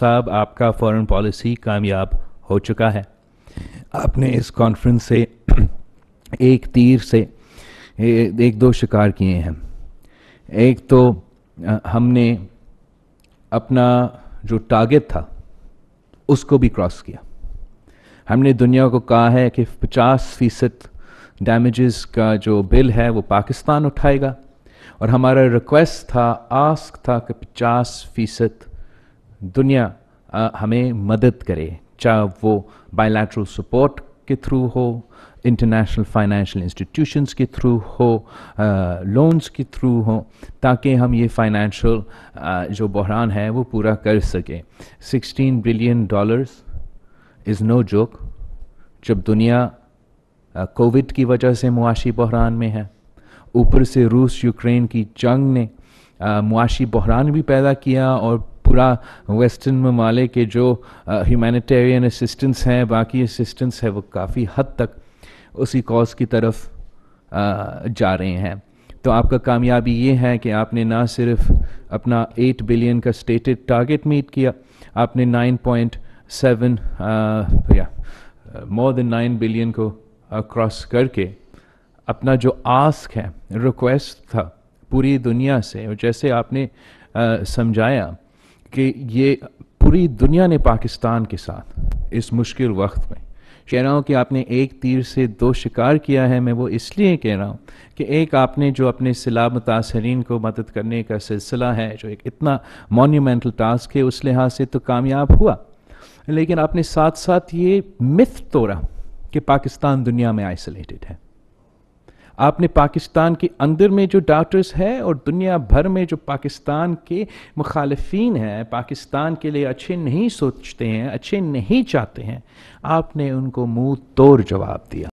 साहब, आपका foreign policy कामयाब हो चुका है। आपने इस कॉन्फ्रेंस से एक तीर से एक दो शिकार किए हैं। एक तो हमने अपना जो टारगेट था उसको भी क्रॉस किया। हमने दुनिया को कहा है कि 50% डैमेजेस का जो बिल है वो पाकिस्तान उठाएगा, और हमारा रिक्वेस्ट था, आस्क था कि 50% दुनिया हमें मदद करे, चाहे वो बायलैटरल सपोर्ट के थ्रू हो, इंटरनेशनल फाइनेंशियल इंस्टीट्यूशंस के थ्रू हो, लोन्स के थ्रू हो, ताकि हम ये फाइनेंशियल जो बहरान है वो पूरा कर सकें। $16 बिलियन इज़ नो जोक। जब दुनिया कोविड की वजह से मुआशी बहरान में है, ऊपर से रूस यूक्रेन की जंग ने मुआशी बहरान भी पैदा किया, और पूरा वेस्टर्न ममालिक के जो ह्यूमैनिटेरियन असिस्टेंस हैं, बाकी असिस्टेंस है, वो काफ़ी हद तक उसी कॉज की तरफ जा रहे हैं। तो आपका कामयाबी ये है कि आपने ना सिर्फ अपना 8 बिलियन का स्टेटेड टारगेट मीट किया, आपने 9.7 या मोर देन 9 बिलियन को क्रॉस करके अपना जो आस्क है, रिक्वेस्ट था पूरी दुनिया से, और जैसे आपने समझाया कि ये पूरी दुनिया ने पाकिस्तान के साथ इस मुश्किल वक्त में, कह रहा हूँ कि आपने एक तीर से दो शिकार किया है। मैं वो इसलिए कह रहा हूँ कि एक, आपने जो अपने सैलाब मुतासरीन को मदद करने का सिलसिला है, जो एक इतना मॉन्यूमेंटल टास्क है, उस लिहाज से तो कामयाब हुआ, लेकिन आपने साथ साथ ये मिथ तोड़ा कि पाकिस्तान दुनिया में आइसोलेटेड है। आपने पाकिस्तान के अंदर में जो डॉक्टर्स हैं और दुनिया भर में जो पाकिस्तान के मुखालिफिन हैं, पाकिस्तान के लिए अच्छे नहीं सोचते हैं, अच्छे नहीं चाहते हैं, आपने उनको मुंह तोड़ जवाब दिया।